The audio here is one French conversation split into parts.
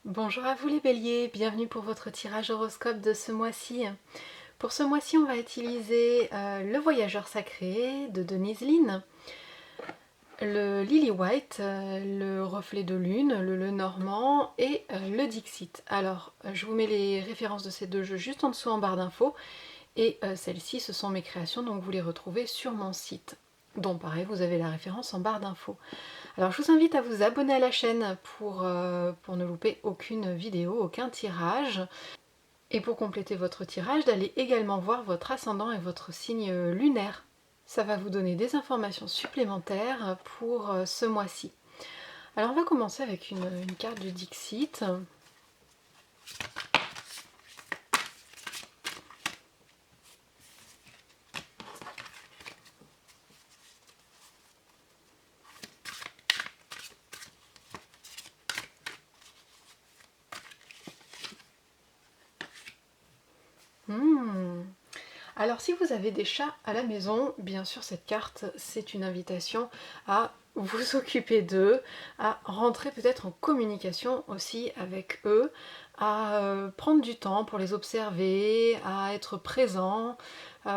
Bonjour à vous les béliers, bienvenue pour votre tirage horoscope de ce mois-ci. Pour ce mois-ci, on va utiliser le voyageur sacré de Denise Lynn, le Lily White, le reflet de lune, le Lenormand et le Dixit. Alors, je vous mets les références de ces deux jeux juste en dessous en barre d'infos. Et celles-ci, ce sont mes créations, donc vous les retrouvez sur mon site, dont pareil, vous avez la référence en barre d'infos. Alors je vous invite à vous abonner à la chaîne pour ne louper aucune vidéo, aucun tirage. Et pour compléter votre tirage, d'aller également voir votre ascendant et votre signe lunaire. Ça va vous donner des informations supplémentaires pour ce mois-ci. Alors on va commencer avec une carte du Dixit. Alors si vous avez des chats à la maison, bien sûr cette carte c'est une invitation à vous occuper d'eux, à rentrer peut-être en communication aussi avec eux, à prendre du temps pour les observer, à être présent,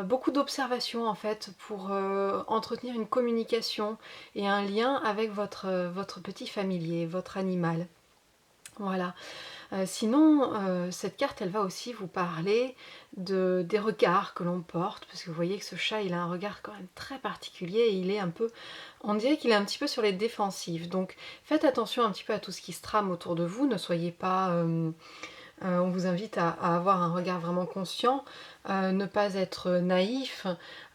beaucoup d'observations en fait pour entretenir une communication et un lien avec votre petit familier, votre animal. Voilà. Sinon, cette carte, elle va aussi vous parler des regards que l'on porte, parce que vous voyez que ce chat, il a un regard quand même très particulier, et il est un peu, on dirait qu'il est un petit peu sur les défensives. Donc faites attention un petit peu à tout ce qui se trame autour de vous, ne soyez pas... on vous invite à avoir un regard vraiment conscient, ne pas être naïf,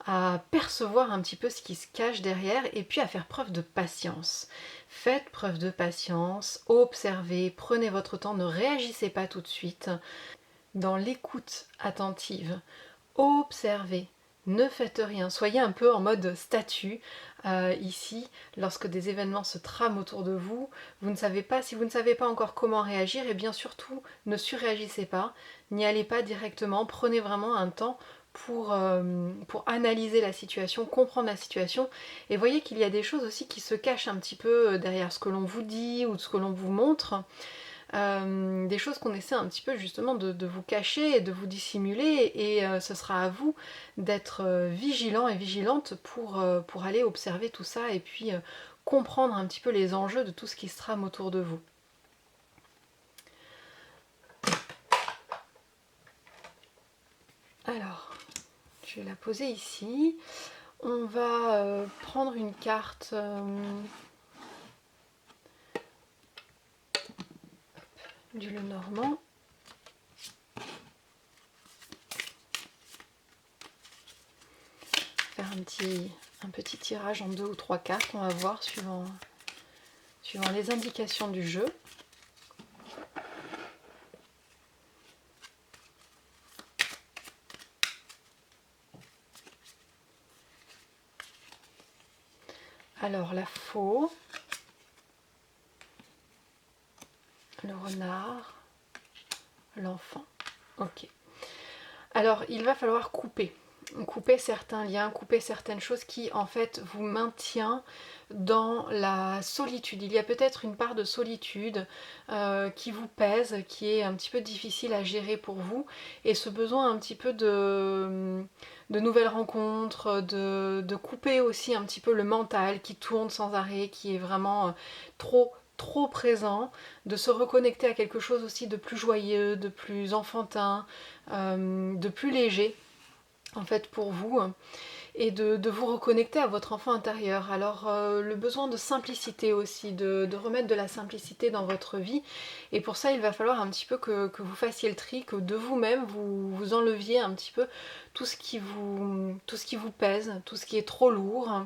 à percevoir un petit peu ce qui se cache derrière et puis à faire preuve de patience. Faites preuve de patience, observez, prenez votre temps, ne réagissez pas tout de suite. Dans l'écoute attentive, observez, ne faites rien, soyez un peu en mode statue ici, lorsque des événements se trament autour de vous, vous ne savez pas, si vous ne savez pas encore comment réagir, et bien surtout ne surréagissez pas, n'y allez pas directement, prenez vraiment un temps pour analyser la situation, comprendre la situation, et voyez qu'il y a des choses aussi qui se cachent un petit peu derrière ce que l'on vous dit ou ce que l'on vous montre, des choses qu'on essaie un petit peu justement de vous cacher et de vous dissimuler, et ce sera à vous d'être vigilant et vigilante pour aller observer tout ça et puis comprendre un petit peu les enjeux de tout ce qui se trame autour de vous. Alors, je vais la poser ici. On va prendre une carte du Lenormand. Faire un petit tirage en 2 ou 3 cartes, on va voir suivant les indications du jeu. Alors la faux, le renard, l'enfant. Ok. Alors il va falloir couper certains liens, couper certaines choses qui en fait vous maintiennent dans la solitude. Il y a peut-être une part de solitude qui vous pèse, qui est un petit peu difficile à gérer pour vous, et ce besoin un petit peu de nouvelles rencontres, de couper aussi un petit peu le mental qui tourne sans arrêt, qui est vraiment trop présent, de se reconnecter à quelque chose aussi de plus joyeux, de plus enfantin, de plus léger en fait pour vous, et de vous reconnecter à votre enfant intérieur. Alors le besoin de simplicité aussi, de remettre de la simplicité dans votre vie, et pour ça il va falloir un petit peu que vous fassiez le tri, que de vous-même vous enleviez un petit peu tout ce qui vous pèse, tout ce qui est trop lourd,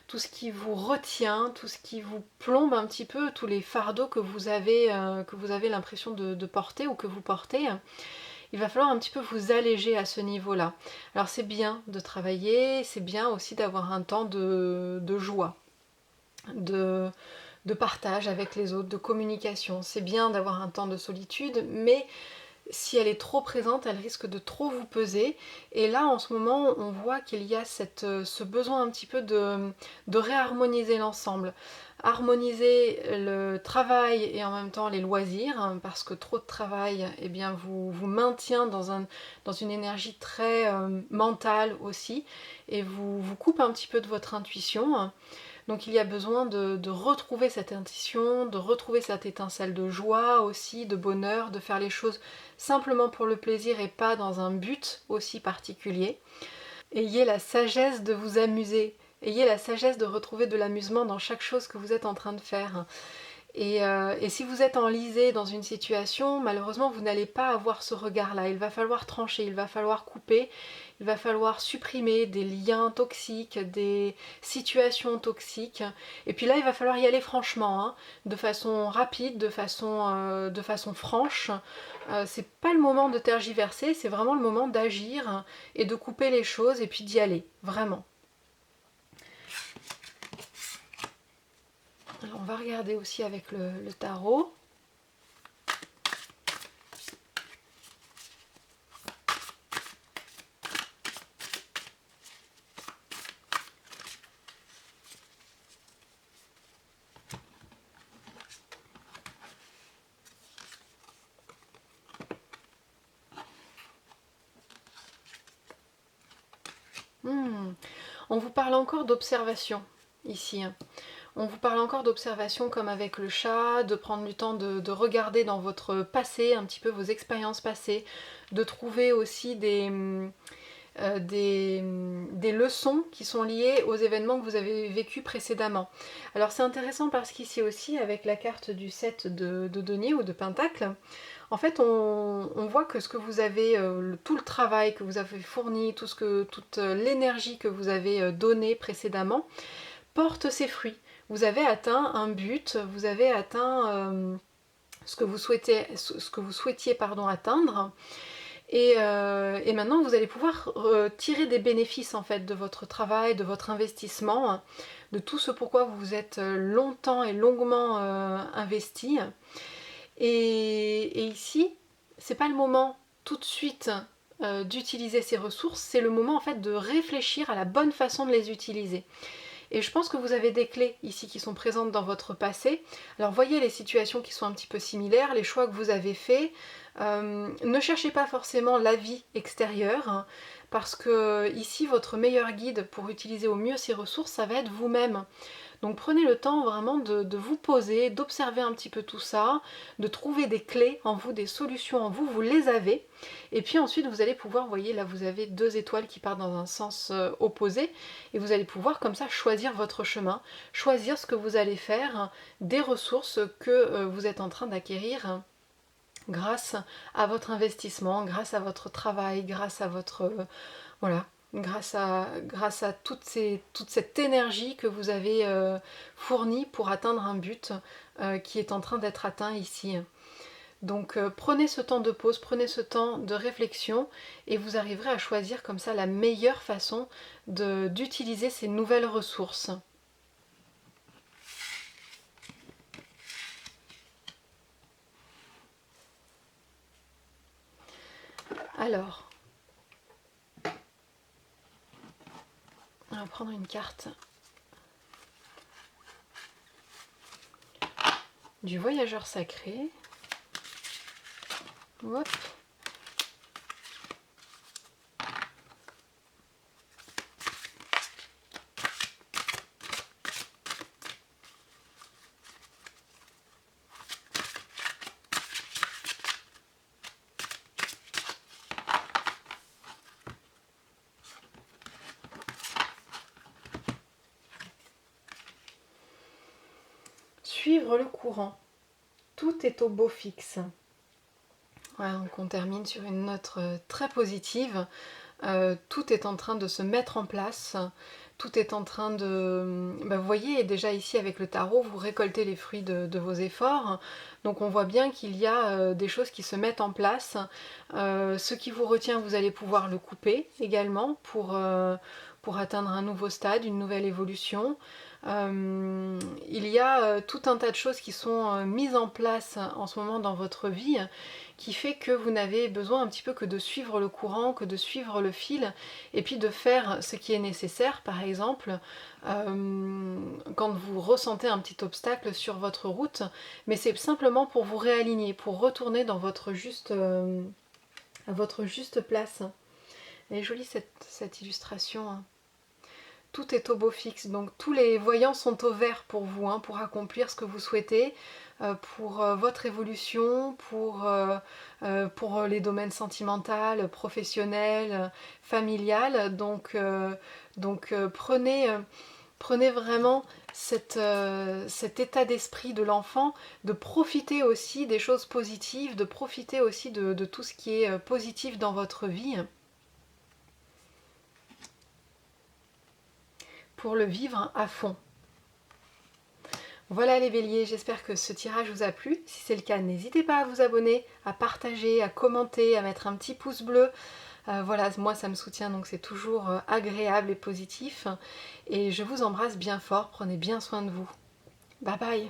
tout ce qui vous retient, tout ce qui vous plombe un petit peu, tous les fardeaux que vous avez l'impression de porter ou que vous portez. Il va falloir un petit peu vous alléger à ce niveau-là. Alors c'est bien de travailler, c'est bien aussi d'avoir un temps de joie, de partage avec les autres, de communication. C'est bien d'avoir un temps de solitude, mais si elle est trop présente, elle risque de trop vous peser. Et là, en ce moment, on voit qu'il y a ce besoin un petit peu de réharmoniser l'ensemble. Harmoniser le travail et en même temps les loisirs, hein, parce que trop de travail eh bien, vous maintient dans une énergie très mentale aussi, et vous coupe un petit peu de votre intuition. Donc il y a besoin de retrouver cette intuition, de retrouver cette étincelle de joie aussi, de bonheur, de faire les choses simplement pour le plaisir et pas dans un but aussi particulier. Ayez la sagesse de vous amuser, ayez la sagesse de retrouver de l'amusement dans chaque chose que vous êtes en train de faire. Et si vous êtes enlisé dans une situation, malheureusement, vous n'allez pas avoir ce regard-là. Il va falloir trancher, il va falloir couper, il va falloir supprimer des liens toxiques, des situations toxiques. Et puis là, il va falloir y aller franchement, hein, de façon rapide, de façon franche. C'est pas le moment de tergiverser, c'est vraiment le moment d'agir et de couper les choses et puis d'y aller, vraiment. Alors on va regarder aussi avec le tarot. On vous parle encore d'observation ici. On vous parle encore d'observation comme avec le chat, de prendre du temps de regarder dans votre passé, un petit peu vos expériences passées, de trouver aussi des leçons qui sont liées aux événements que vous avez vécus précédemment. Alors c'est intéressant parce qu'ici aussi, avec la carte du 7 de denier ou de pentacle, en fait on voit que ce que vous avez, tout le travail que vous avez fourni, toute l'énergie que vous avez donnée précédemment, porte ses fruits. Vous avez atteint un but, vous avez atteint ce que vous souhaitiez atteindre. Et maintenant, vous allez pouvoir tirer des bénéfices en fait de votre travail, de votre investissement, de tout ce pourquoi vous vous êtes longtemps et longuement investi. Et ici, c'est pas le moment tout de suite d'utiliser ces ressources, c'est le moment en fait de réfléchir à la bonne façon de les utiliser. Et je pense que vous avez des clés ici qui sont présentes dans votre passé. Alors voyez les situations qui sont un petit peu similaires, les choix que vous avez faits. Ne cherchez pas forcément l'avis extérieur, hein, parce que ici votre meilleur guide pour utiliser au mieux ces ressources, ça va être vous-même. Donc prenez le temps vraiment de vous poser, d'observer un petit peu tout ça, de trouver des clés en vous, des solutions en vous, vous les avez. Et puis ensuite vous allez pouvoir, vous voyez là vous avez 2 étoiles qui partent dans un sens opposé, et vous allez pouvoir comme ça choisir votre chemin, choisir ce que vous allez faire, des ressources que vous êtes en train d'acquérir grâce à votre investissement, grâce à votre travail, grâce à votre... voilà, grâce à toute cette énergie que vous avez fournie pour atteindre un but qui est en train d'être atteint ici. Donc prenez ce temps de pause, prenez ce temps de réflexion et vous arriverez à choisir comme ça la meilleure façon d'utiliser ces nouvelles ressources. Alors, on va prendre une carte du voyageur sacré. Hop. Suivre le courant. Tout est au beau fixe. Voilà, donc on termine sur une note très positive. Tout est en train de se mettre en place. Tout est en train de... vous voyez, déjà ici avec le tarot, vous récoltez les fruits de vos efforts. Donc on voit bien qu'il y a des choses qui se mettent en place. Ce qui vous retient, vous allez pouvoir le couper également pour atteindre un nouveau stade, une nouvelle évolution. Il y a tout un tas de choses qui sont mises en place en ce moment dans votre vie qui fait que vous n'avez besoin un petit peu que de suivre le courant, que de suivre le fil et puis de faire ce qui est nécessaire. Par exemple, quand vous ressentez un petit obstacle sur votre route, mais c'est simplement pour vous réaligner, pour retourner dans à votre juste place. Elle est jolie cette illustration, hein. Tout est au beau fixe, donc tous les voyants sont au vert pour vous, hein, pour accomplir ce que vous souhaitez, pour votre évolution, pour les domaines sentimental, professionnel, familial. Donc prenez vraiment cet état d'esprit de l'enfant, de profiter aussi des choses positives, de profiter aussi de tout ce qui est positif dans votre vie, pour le vivre à fond. Voilà les béliers, j'espère que ce tirage vous a plu. Si c'est le cas, n'hésitez pas à vous abonner, à partager, à commenter, à mettre un petit pouce bleu. Voilà, moi ça me soutient, donc c'est toujours agréable et positif. Et je vous embrasse bien fort, prenez bien soin de vous. Bye bye.